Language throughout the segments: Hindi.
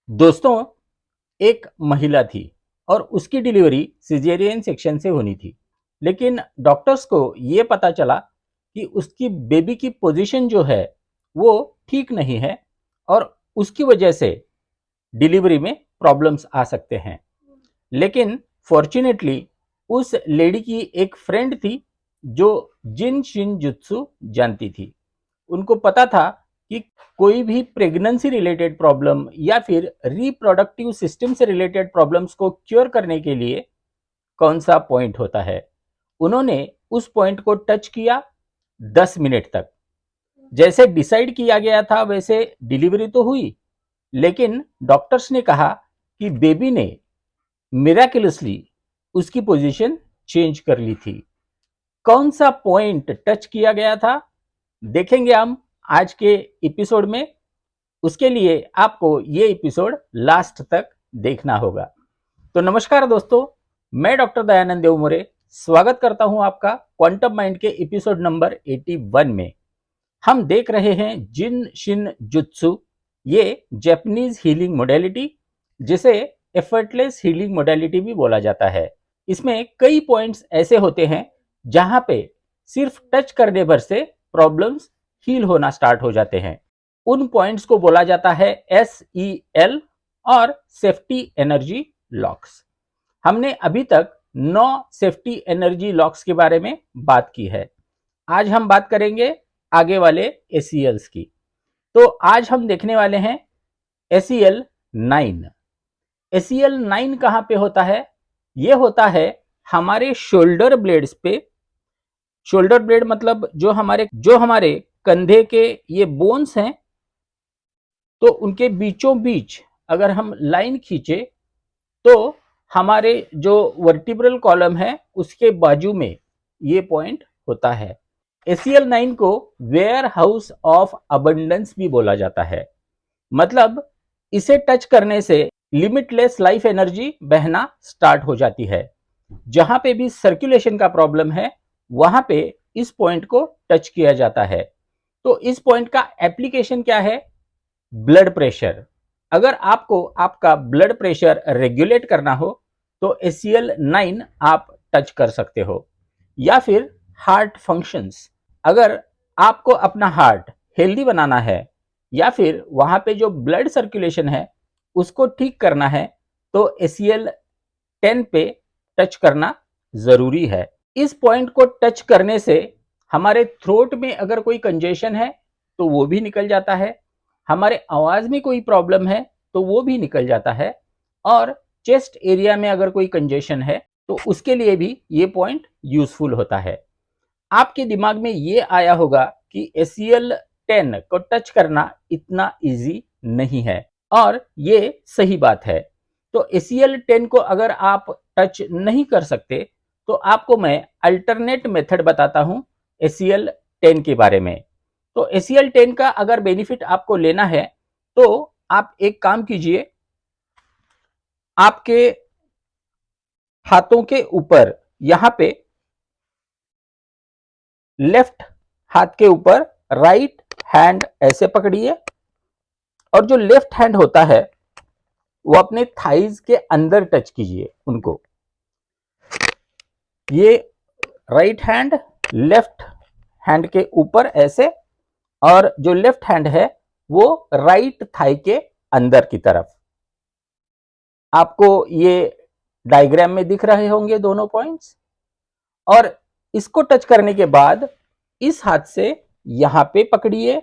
दोस्तों, एक महिला थी और उसकी डिलीवरी सिजेरियन सेक्शन से होनी थी। लेकिन डॉक्टर्स को ये पता चला कि उसकी बेबी की पोजीशन जो है वो ठीक नहीं है और उसकी वजह से डिलीवरी में प्रॉब्लम्स आ सकते हैं। लेकिन फॉर्चुनेटली उस लेडी की एक फ्रेंड थी जो जिन शिन जुत्सु जानती थी। उनको पता था कि कोई भी प्रेगनेंसी रिलेटेड प्रॉब्लम या फिर रिप्रोडक्टिव सिस्टम से रिलेटेड प्रॉब्लम्स को क्योर करने के लिए कौन सा पॉइंट होता है। उन्होंने उस पॉइंट को टच किया 10 मिनट तक। जैसे डिसाइड किया गया था वैसे डिलीवरी तो हुई, लेकिन डॉक्टर्स ने कहा कि बेबी ने मिराकुलसली उसकी पोजीशन चेंज कर ली थी। कौन सा पॉइंट टच किया गया था देखेंगे हम आज के एपिसोड में। उसके लिए आपको ये एपिसोड लास्ट तक देखना होगा। तो नमस्कार दोस्तों, मैं डॉक्टर दयानंद देवमोरे स्वागत करता हूं आपका क्वांटम माइंड के एपिसोड नंबर 81 में। हम देख रहे हैं जिन शिन जुत्सु, ये जैपनीज हीलिंग मोडेलिटी, जिसे एफर्टलेस हीलिंग मोडेलिटी भी बोला जाता है। इसमें कई पॉइंट्स ऐसे होते हैं जहां पे सिर्फ टच करने भर से प्रॉब्लम्स हील होना स्टार्ट हो जाते हैं। उन पॉइंट्स को बोला जाता है SEL और सेफ्टी एनर्जी लॉक्स। हमने अभी तक 9 सेफ्टी एनर्जी लॉक्स के बारे में बात की है। आज हम बात करेंगे आगे वाले ACLs की। तो आज हम देखने वाले हैं ACL 9। ACL 9 कहां पे होता है? यह होता है हमारे शोल्डर ब्लेड्स पे। शोल्डर ब्लेड मतलब जो हमारे कंधे के ये बोन्स हैं, तो उनके बीचों बीच अगर हम लाइन खींचे तो हमारे जो वर्टिब्रल कॉलम है उसके बाजू में ये पॉइंट होता है। ACL 9 को वेयर हाउस ऑफ अबंडेंस भी बोला जाता है। मतलब इसे टच करने से लिमिटलेस लाइफ एनर्जी बहना स्टार्ट हो जाती है। जहां पे भी सर्कुलेशन का प्रॉब्लम है वहां पे इस पॉइंट को टच किया जाता है। तो इस पॉइंट का एप्लीकेशन क्या है? Blood pressure. अगर आपको आपका ब्लड प्रेशर रेगुलेट करना हो तो ACL 9 आप टच कर सकते हो। या फिर हार्ट फंक्शंस, अगर आपको अपना हार्ट हेल्दी बनाना है या फिर वहां पे जो ब्लड सर्कुलेशन है उसको ठीक करना है तो ACL 10 पे टच करना जरूरी है। इस पॉइंट को टच करने से हमारे थ्रोट में अगर कोई कंजेशन है तो वो भी निकल जाता है। हमारे आवाज में कोई प्रॉब्लम है तो वो भी निकल जाता है। और चेस्ट एरिया में अगर कोई कंजेशन है तो उसके लिए भी ये पॉइंट यूजफुल होता है। आपके दिमाग में ये आया होगा कि ACL 10 को टच करना इतना इजी नहीं है, और ये सही बात है। तो ACL 10 को अगर आप टच नहीं कर सकते तो आपको मैं अल्टरनेट मेथड बताता हूं ACL 10 के बारे में। तो ACL 10 का अगर बेनिफिट आपको लेना है तो आप एक काम कीजिए, आपके हाथों के ऊपर यहां पे लेफ्ट हाथ के ऊपर राइट हैंड ऐसे पकड़िए, और जो लेफ्ट हैंड होता है वो अपने थाइज के अंदर टच कीजिए उनको। ये राइट हैंड लेफ्ट हैंड के ऊपर ऐसे, और जो लेफ्ट हैंड है वो राइट थाई के अंदर की तरफ। आपको ये डायग्राम में दिख रहे होंगे दोनों पॉइंट्स। और इसको टच करने के बाद इस हाथ से यहां पे पकड़िए,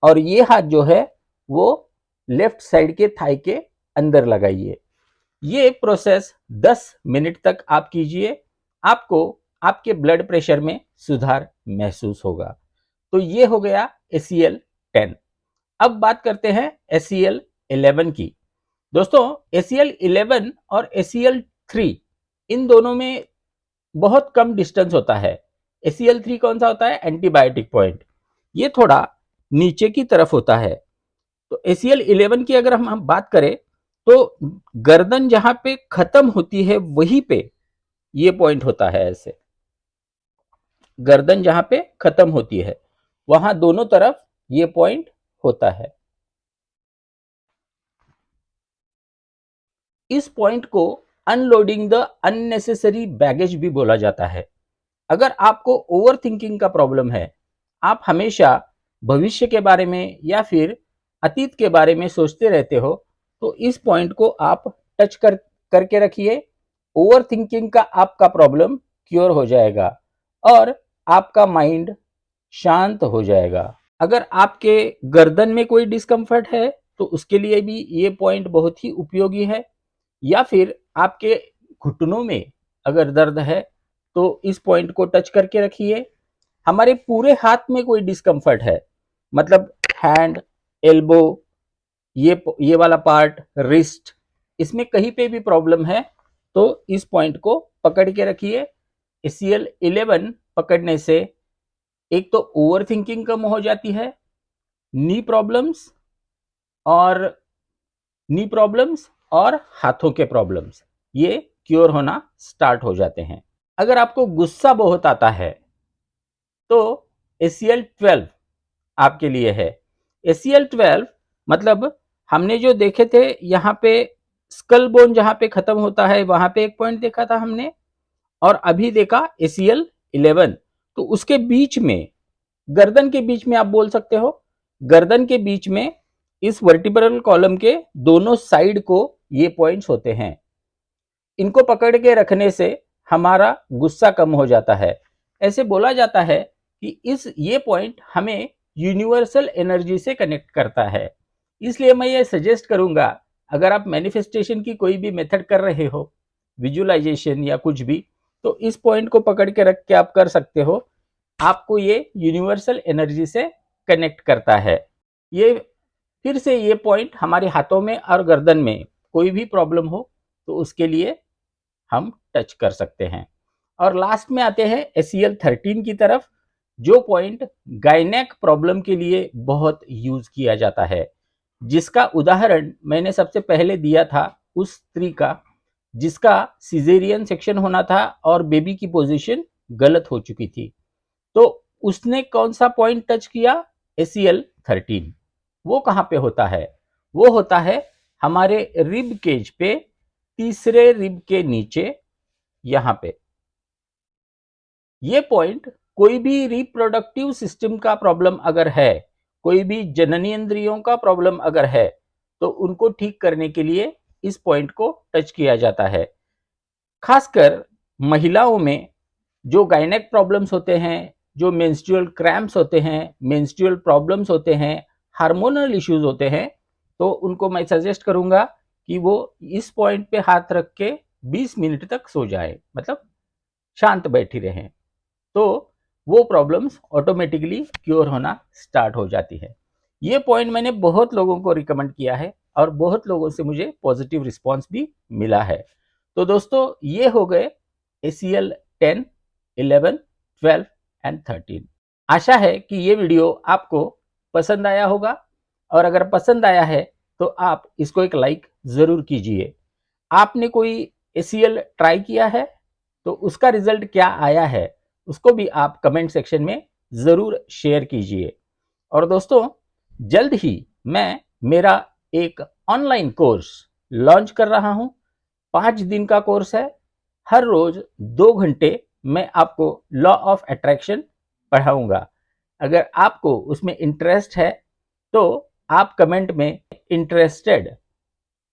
और ये हाथ जो है वो लेफ्ट साइड के थाई के अंदर लगाइए। ये प्रोसेस 10 मिनट तक आप कीजिए। आपको आपके ब्लड प्रेशर में सुधार महसूस होगा। तो ये हो गया ACL 10। अब बात करते हैं ACL 11 की। दोस्तों, ACL 11 और ACL 3 इन दोनों में बहुत कम डिस्टेंस होता है। ACL 3 कौन सा होता है? Antibiotic point. ये थोड़ा नीचे की तरफ होता है। तो ACL 11 की अगर हम बात करें तो गर्दन जहां पे खत्म होती है वहीं पे ये पॉइंट होता है। ऐसे गर्दन जहां पे खत्म होती है वहां दोनों तरफ ये पॉइंट होता है। इस पॉइंट को अनलोडिंग द अननेसेसरी बैगेज भी बोला जाता है। अगर आपको ओवर थिंकिंग का प्रॉब्लम है, आप हमेशा भविष्य के बारे में या फिर अतीत के बारे में सोचते रहते हो, तो इस पॉइंट को आप टच करके रखिए। ओवर थिंकिंग का आपका प्रॉब्लम क्योर हो जाएगा और आपका माइंड शांत हो जाएगा। अगर आपके गर्दन में कोई डिस्कम्फर्ट है तो उसके लिए भी ये पॉइंट बहुत ही उपयोगी है, या फिर आपके घुटनों में अगर दर्द है तो इस पॉइंट को टच करके रखिए। हमारे पूरे हाथ में कोई डिस्कम्फर्ट है, मतलब हैंड, एल्बो, ये वाला पार्ट, रिस्ट, इसमें कहीं पे भी प्रॉब्लम है तो इस पॉइंट को पकड़ के रखिए। ACL11 पकड़ने से एक तो ओवर थिंकिंग कम हो जाती है, नी प्रॉब्लम्स और हाथों के प्रॉब्लम्स ये क्योर होना स्टार्ट हो जाते हैं। अगर आपको गुस्सा बहुत आता है तो ACL12 आपके लिए है। ACL12 मतलब हमने जो देखे थे यहाँ पे स्कल बोन जहाँ पे खत्म होता है वहां पे एक पॉइंट देखा था हमने, और अभी देखा ACL11। तो उसके बीच में, गर्दन के बीच में आप बोल सकते हो, गर्दन के बीच में इस वर्टिब्रल कॉलम के दोनों साइड को ये पॉइंट्स होते हैं। इनको पकड़ के रखने से हमारा गुस्सा कम हो जाता है। ऐसे बोला जाता है कि ये पॉइंट हमें यूनिवर्सल एनर्जी से कनेक्ट करता है। इसलिए मैं ये सजेस्ट करूंगा, अगर आप मैनिफेस्टेशन की कोई भी मेथड कर रहे हो, विजुअलाइजेशन या कुछ भी, तो इस पॉइंट को पकड़ के रख के आप कर सकते हो। आपको ये यूनिवर्सल एनर्जी से कनेक्ट करता है। ये फिर से ये पॉइंट हमारे हाथों में और गर्दन में कोई भी प्रॉब्लम हो तो उसके लिए हम टच कर सकते हैं। और लास्ट में आते हैं ACL13 की तरफ, जो पॉइंट गायनेक प्रॉब्लम के लिए बहुत यूज किया जाता है, जिसका उदाहरण मैंने सबसे पहले दिया था उस स्त्री का जिसका सिजेरियन सेक्शन होना था और बेबी की पोजीशन गलत हो चुकी थी। तो उसने कौन सा पॉइंट टच किया? ACL13। वो कहां पे होता है? वो होता है हमारे रिब केज पे, तीसरे रिब के नीचे, यहां पे। ये पॉइंट कोई भी रिप्रोडक्टिव सिस्टम का प्रॉब्लम अगर है, कोई भी जननी इंद्रियों का प्रॉब्लम अगर है, तो उनको ठीक करने के लिए इस पॉइंट को टच किया जाता है। खासकर महिलाओं में जो गायनेक प्रॉब्लम्स होते हैं, जो मेंस्ट्रुअल क्रैम्प्स होते हैं, मेंस्ट्रुअल प्रॉब्लम्स होते हैं, हार्मोनल इश्यूज होते हैं, तो उनको मैं सजेस्ट करूंगा कि वो इस पॉइंट पे हाथ रख के 20 मिनट तक सो जाए, मतलब शांत बैठी रहें, तो वो प्रॉब्लम्स ऑटोमेटिकली क्योर होना स्टार्ट हो जाती है। ये पॉइंट मैंने बहुत लोगों को रिकमेंड किया है और बहुत लोगों से मुझे पॉजिटिव रिस्पॉन्स भी मिला है। तो दोस्तों, ये हो गए ACL10, 11, 12 एंड 13। आशा है कि ये वीडियो आपको पसंद आया होगा, और अगर पसंद आया है तो आप इसको एक लाइक जरूर कीजिए। आपने कोई ACL ट्राई किया है तो उसका रिजल्ट क्या आया है उसको भी आप कमेंट सेक्शन में जरूर शेयर कीजिए। और दोस्तों, जल्द ही मैं मेरा एक ऑनलाइन कोर्स लॉन्च कर रहा हूं। 5 दिन का कोर्स है। हर रोज 2 घंटे मैं आपको लॉ ऑफ अट्रैक्शन पढ़ाऊंगा। अगर आपको उसमें इंटरेस्ट है तो आप कमेंट में इंटरेस्टेड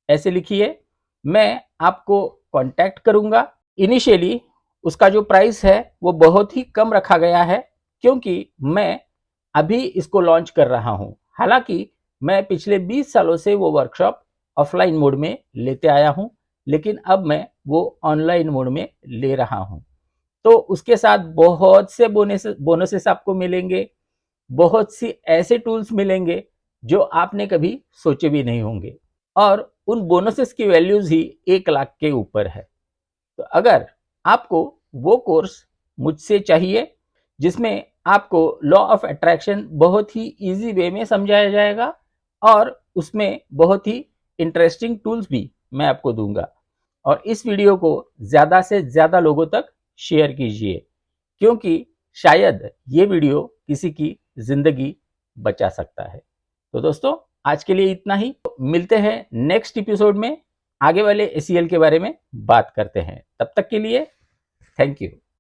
ऐसे लिखिए, मैं आपको कांटेक्ट करूंगा। इनिशियली उसका जो प्राइस है वो बहुत ही कम रखा गया है, क्योंकि मैं अभी इसको लॉन्च कर रहा हूं। हालांकि मैं पिछले 20 सालों से वो वर्कशॉप ऑफलाइन मोड में लेते आया हूं, लेकिन अब मैं वो ऑनलाइन मोड में ले रहा हूं। तो उसके साथ बहुत से बोनसेस आपको मिलेंगे, बहुत सी ऐसे टूल्स मिलेंगे जो आपने कभी सोचे भी नहीं होंगे, और उन बोनसेस की वैल्यूज ही 1 लाख के ऊपर है। तो अगर आपको वो कोर्स मुझसे चाहिए जिसमें आपको लॉ ऑफ अट्रैक्शन बहुत ही इजी वे में समझाया जाएगा और उसमें बहुत ही इंटरेस्टिंग टूल्स भी मैं आपको दूंगा, और इस वीडियो को ज़्यादा से ज़्यादा लोगों तक शेयर कीजिए, क्योंकि शायद ये वीडियो किसी की ज़िंदगी बचा सकता है। तो दोस्तों, आज के लिए इतना ही। मिलते हैं नेक्स्ट एपिसोड में। आगे वाले ACL के बारे में बात करते हैं। तब तक के लिए थैंक यू।